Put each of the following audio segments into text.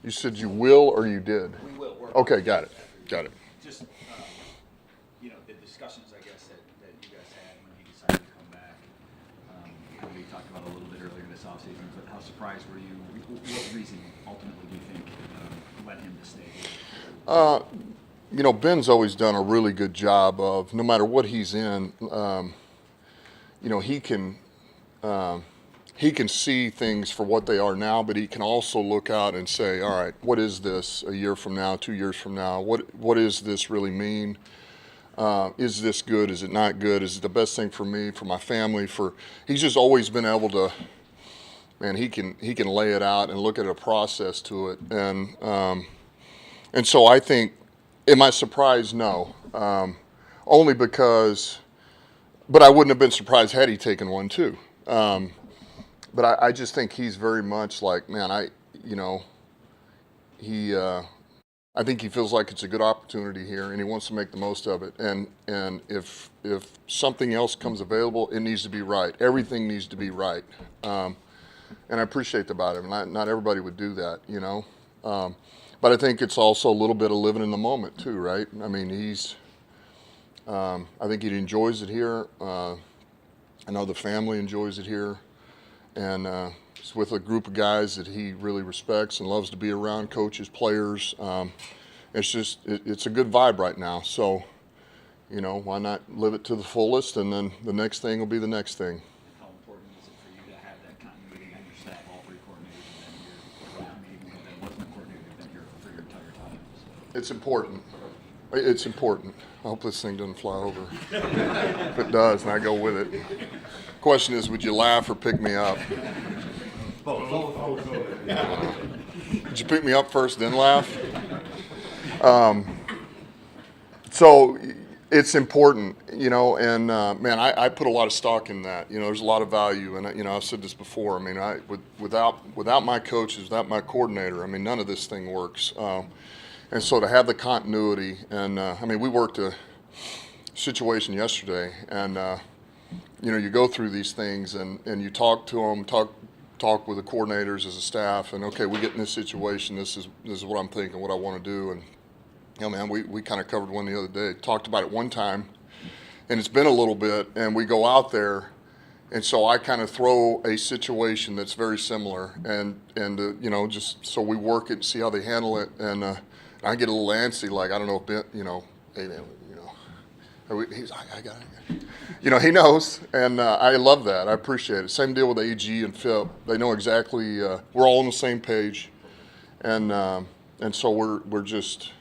You said you will or you did? We will work. Okay, got it. Got it. Just, the discussions, I guess, that you guys had when he decided to come back. We talked about a little bit earlier this offseason, but how surprised were you? What reason ultimately do you think led him to stay here? Ben's always done a really good job of, no matter what he's in, he can see things for what they are now, but he can also look out and say, all right, what is this a year from now, 2 years from now? What does this really mean? Is this good? Is it not good? Is it the best thing for me, for my family? He's just always been able to, man, he can lay it out and look at a process to it. And so I think, am I surprised? No. Only because, but I wouldn't have been surprised had he taken one too. But I just think he's very much like, man, I think he feels like it's a good opportunity here, and he wants to make the most of it. And if something else comes available, it needs to be right. Everything needs to be right. And I appreciate that about him. Not everybody would do that, But I think it's also a little bit of living in the moment too, right? I mean, I think he enjoys it here. I know the family enjoys it here. And he's with a group of guys that he really respects and loves to be around, coaches, players. It's a good vibe right now. So, why not live it to the fullest, and then the next thing will be the next thing. How important is it for you to have that continuity on your staff? All three coordinators have been here. Maybe that wasn't a coordinator have been here for your entire time. So. It's important. It's important. I hope this thing doesn't fly over. If it does, then I go with it. Question is, would you laugh or pick me up? Both. Did you pick me up first, then laugh? So it's important, and man, I put a lot of stock in that. There's a lot of value, and I've said this before. I mean, without my coaches, without my coordinator, I mean, none of this thing works. And so to have the continuity, and we worked a situation yesterday, and you go through these things, and you talk to them, talk with the coordinators as a staff, and okay, we get in this situation. This is what I'm thinking, what I want to do, and man, we kind of covered one the other day. Talked about it one time, and it's been a little bit, and we go out there, and so I kind of throw a situation that's very similar, and just so we work it and see how they handle it, and I get a little antsy, like I don't know if Ben, hey man, he's I got it. He knows, and I love that. I appreciate it. Same deal with AG and Phil. They know exactly. We're all on the same page, and so we're just.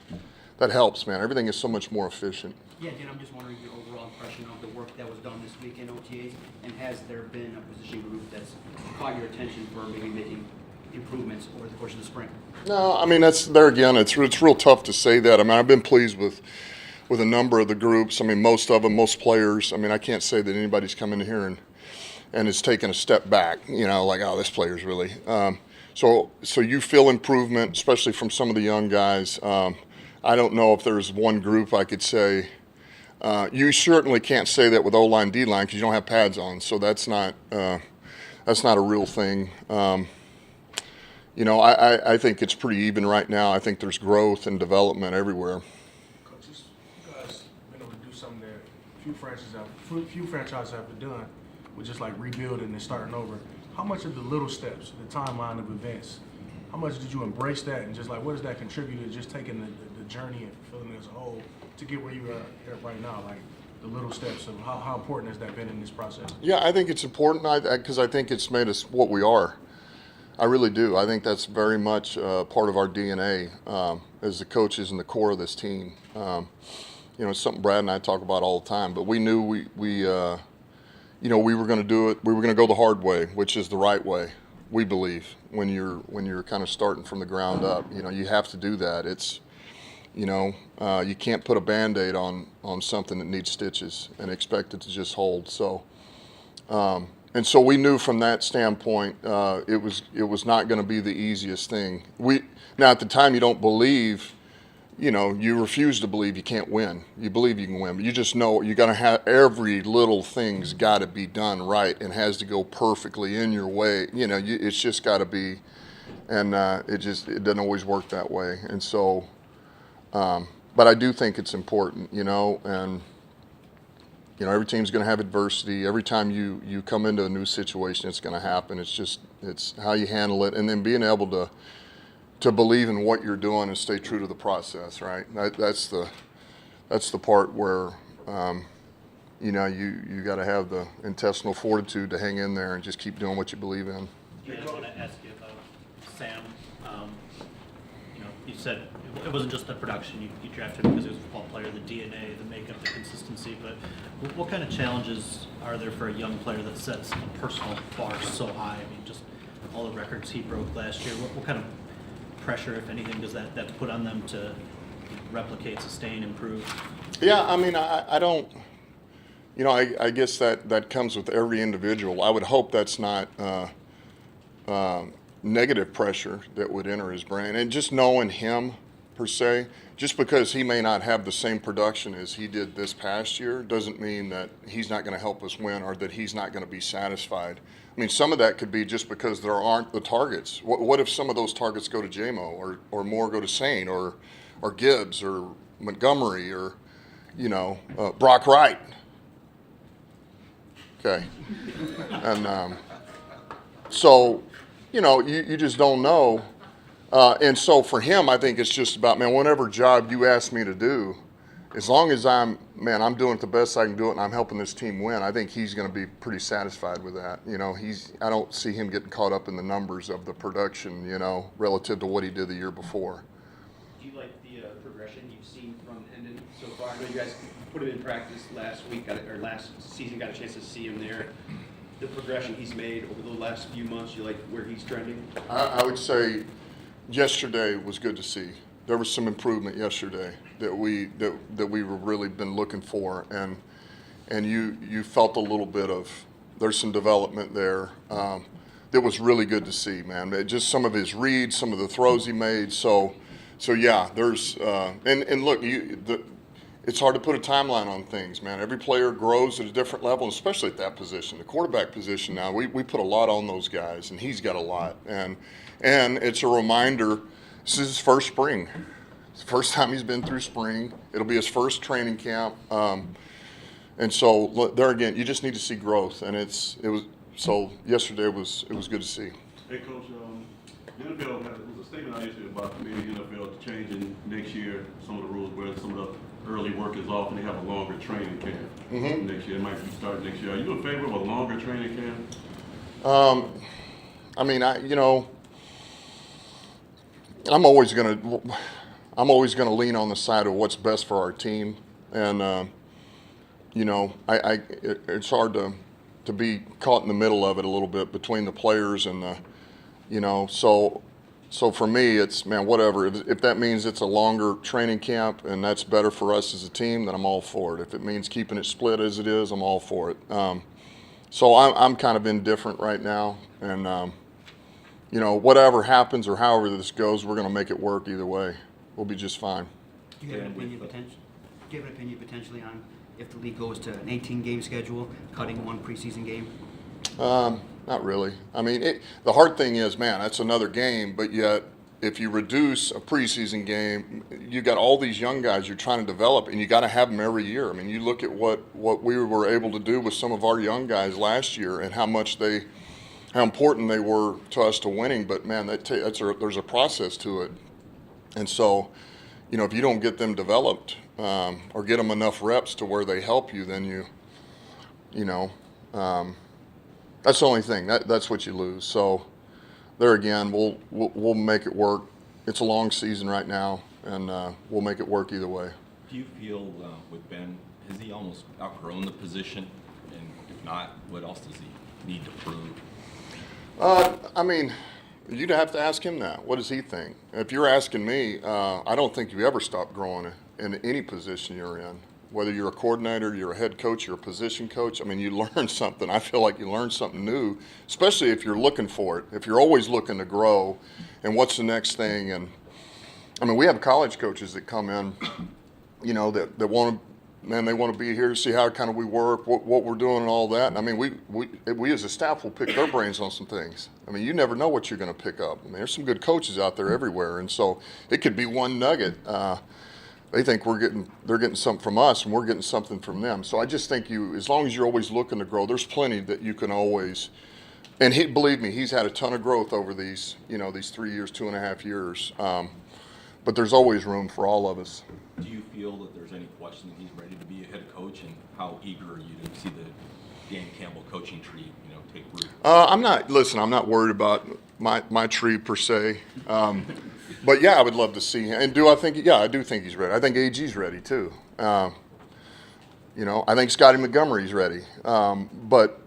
That helps, man. Everything is so much more efficient. Yeah, Dan, I'm just wondering your overall impression of the work that was done this week in OTAs, and has there been a position group that's caught your attention for maybe making improvements over the course of the spring? No, I mean, that's there again. It's real tough to say that. I mean, I've been pleased with a number of the groups. I mean, most of them, most players. I mean, I can't say that anybody's come in here and has taken a step back. Like, oh, this player's really. So you feel improvement, especially from some of the young guys. I don't know if there's one group I could say. You certainly can't say that with O-line, D-line because you don't have pads on. So that's not a real thing. I think it's pretty even right now. I think there's growth and development everywhere. Coaches, you guys been able to do something that few franchises have done, with just like rebuilding and starting over. How much of the little steps, the timeline of events, how much did you embrace that, and just like what does that contribute to just taking the journey and fulfilling it as a whole to get where you are at right now? Like the little steps of how important has that been in this process? Yeah, I think it's important because I think it's made us what we are. I really do. I think that's very much part of our DNA as the coaches and the core of this team. It's something Brad and I talk about all the time. But we knew we were going to do it. We were going to go the hard way, which is the right way. We believe when you're kind of starting from the ground up. You have to do that. It's you can't put a Band-Aid on something that needs stitches and expect it to just hold. So. And so we knew from that standpoint it was not going to be the easiest thing. Now at the time you don't believe, you refuse to believe you can't win. You believe you can win, but you just know you're going to have every little thing's got to be done right and has to go perfectly in your way. It's just got to be, and it doesn't always work that way. And so, but I do think it's important, and every team's going to have adversity. Every time you come into a new situation, it's going to happen. It's how you handle it, and then being able to believe in what you're doing and stay true to the process. Right? That's the part where you got to have the intestinal fortitude to hang in there and just keep doing what you believe in. I want to ask you about Sam. You said it wasn't just the production. You drafted him because he was a football player, the DNA, the makeup, the consistency. But what kind of challenges are there for a young player that sets a personal bar so high? I mean, just all the records he broke last year. What kind of pressure, if anything, does that put on them to replicate, sustain, improve? Yeah, I mean, I don't. I guess that comes with every individual. I would hope that's not negative pressure that would enter his brain. And just knowing him, per se, just because he may not have the same production as he did this past year doesn't mean that he's not going to help us win or that he's not going to be satisfied. I mean, some of that could be just because there aren't the targets. What if some of those targets go to JMO or more go to Sane or Gibbs or Montgomery or, Brock Wright? Okay. And so, you just don't know. And so for him, I think it's just about, man, whatever job you ask me to do, as long as I'm doing it the best I can do it and I'm helping this team win, I think he's going to be pretty satisfied with that. I don't see him getting caught up in the numbers of the production, relative to what he did the year before. Do you like the progression you've seen from Hendon so far? I know you guys put him in practice last season, got a chance to see him there. The progression he's made over the last few months, you like where he's trending? I would say yesterday was good to see. There was some improvement yesterday that we were really been looking for, and you felt a little bit of there's some development there. That was really good to see, man. Just some of his reads, some of the throws he made. So yeah, there's and look, it's hard to put a timeline on things, man. Every player grows at a different level, especially at that position. The quarterback position now, we put a lot on those guys, and he's got a lot. And it's a reminder, this is his first spring. It's the first time he's been through spring. It'll be his first training camp. And so there again, you just need to see growth. And so yesterday it was good to see. Hey, Coach, the NFL there was a statement out yesterday about maybe the NFL changing next year some of the rules where some of the early work is off and they have a longer training camp next year. It might be starting next year. Are you in favor of a longer training camp? I mean, I'm always gonna lean on the side of what's best for our team, and it's hard to be caught in the middle of it a little bit between the players and so for me it's, man, whatever. If that means it's a longer training camp and that's better for us as a team, then I'm all for it. If it means keeping it split as it is, I'm all for it. So I'm kind of indifferent right now, and whatever happens or however this goes, we're going to make it work either way. We'll be just fine. Do you have an opinion potentially on if the league goes to an 18-game schedule, cutting one preseason game? Not really. I mean, the hard thing is, man, that's another game, but yet if you reduce a preseason game, you got all these young guys you're trying to develop, and you got to have them every year. I mean, you look at what we were able to do with some of our young guys last year and how important they were to us to winning, but man, there's a process to it. And so, if you don't get them developed or get them enough reps to where they help you, then that's the only thing. That's what you lose. So there again, we'll make it work. It's a long season right now, and we'll make it work either way. Do you feel with Ben, has he almost outgrown the position? And if not, what else does he need to prove? I mean, you'd have to ask him that. What does he think? If you're asking me, I don't think you ever stop growing in any position you're in. Whether you're a coordinator, you're a head coach, you're a position coach, I mean, you learn something. I feel like you learn something new, especially if you're looking for it. If you're always looking to grow and what's the next thing. And I mean, we have college coaches that come in, that want to man, they want to be here to see how kind of we work, what we're doing, and all that. And I mean, we as a staff will pick their brains on some things. I mean, you never know what you're going to pick up. I mean, there's some good coaches out there everywhere, and so it could be one nugget. They think they're getting something from us, and we're getting something from them. So I just think as long as you're always looking to grow, there's plenty that you can always. And believe me, he's had a ton of growth over these 3 years, 2.5 years. But there's always room for all of us. Do you feel that there's any question that he's ready to be a head coach, and how eager are you to see the Dan Campbell coaching tree, take root? I'm not worried about my tree per se. But yeah, I would love to see him. And I do think he's ready. I think AG's ready too. I think Scotty Montgomery's ready. But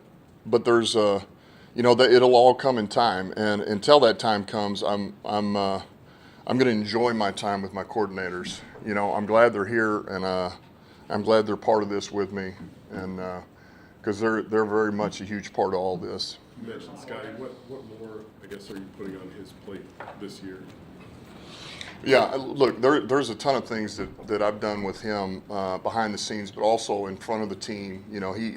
there's it'll all come in time. And until that time comes, I'm going to enjoy my time with my coordinators. I'm glad they're here, and I'm glad they're part of this with me, and because they're very much a huge part of all this. You mentioned Scotty. What more, I guess, are you putting on his plate this year? Yeah, look, there's a ton of things that I've done with him behind the scenes, but also in front of the team.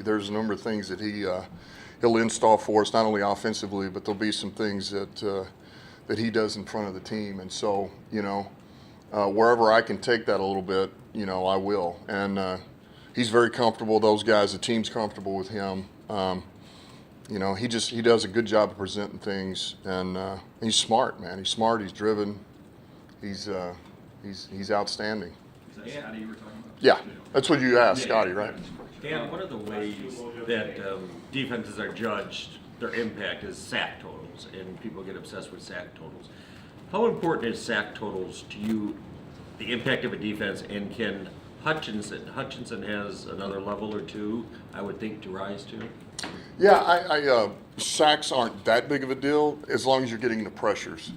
There's a number of things that he'll install for us, not only offensively, but there'll be some things that he does in front of the team. And so, wherever I can take that a little bit, I will. And he's very comfortable. Those guys, the team's comfortable with him. He does a good job of presenting things, and he's smart, man. He's smart. He's driven. He's outstanding. Is that Scotty you were talking about? Yeah, that's what you asked, Scotty, right? Dan, one of the ways that defenses are judged, their impact is sack totals, and people get obsessed with sack totals. How important is sack totals to you, the impact of a defense, and can Hutchinson has another level or two, I would think, to rise to? Yeah, sacks aren't that big of a deal as long as you're getting the pressures.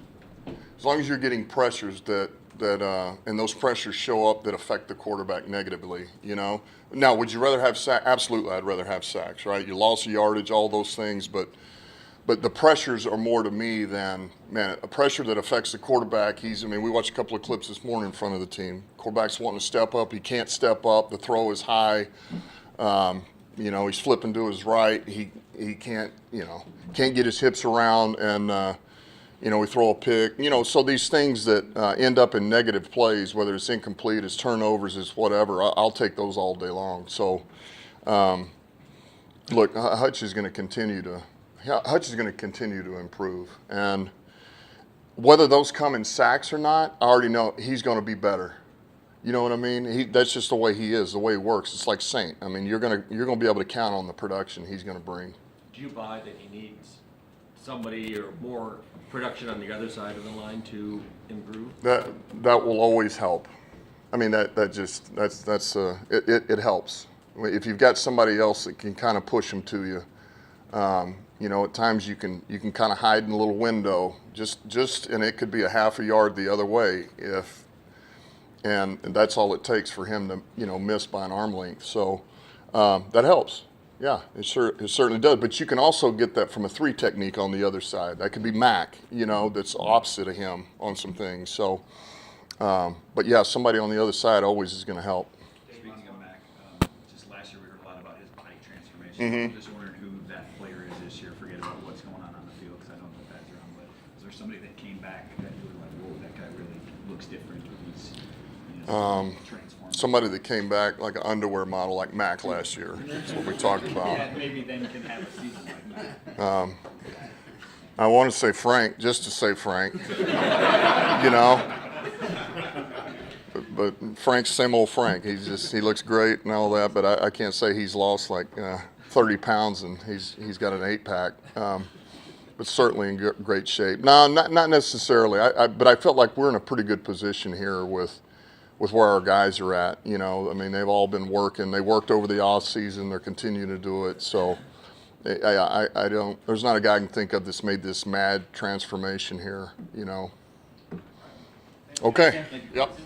As long as you're getting pressures that and those pressures show up that affect the quarterback negatively, Now, would you rather have sacks? Absolutely, I'd rather have sacks, right? You lost the yardage, all those things, but the pressures are more to me than, man, a pressure that affects the quarterback. We watched a couple of clips this morning in front of the team. Quarterback's wanting to step up. He can't step up. The throw is high. He's flipping to his right. He can't get his hips around, and we throw a pick. So these things that end up in negative plays, whether it's incomplete, it's turnovers, it's whatever, I'll take those all day long. So, look, Hutch is going to continue to improve. And whether those come in sacks or not, I already know he's going to be better. You know what I mean? That's just the way he is, the way he works. It's like Saint. You're going to be able to count on the production he's going to bring. Do you buy that he needs somebody or more production on the other side of the line to improve? That will always help. It helps. If you've got somebody else that can kind of push them to you, at times you can kind of hide in a little window, and it could be a half a yard the other way and that's all it takes for him to miss by an arm length. So that helps. Yeah, it certainly does. But you can also get that from a 3 technique on the other side. That could be Mac, that's opposite of him on some things. So, but yeah, somebody on the other side always is going to help. Speaking of Mac, just last year we heard a lot about his body transformation. I'm just wondering who that player is this year. Forget about what's going on the field because I don't know if that's around. But is there somebody that came back that you were like, whoa, that guy really looks different? Transformed. Somebody that came back like an underwear model like Mac last year. That's what we talked about. Yeah, maybe then can have a season like that. I want to say Frank, just to say Frank. But Frank's the same old Frank. He looks great and all that, but I can't say he's lost like 30 pounds and he's got an 8-pack. But certainly in great shape. No, not necessarily. But I felt like we're in a pretty good position here with where our guys are at. They've all been working. They worked over the off season. They're continuing to do it. So I don't. There's not a guy I can think of that's made this mad transformation here. Okay. Thank you. Yep.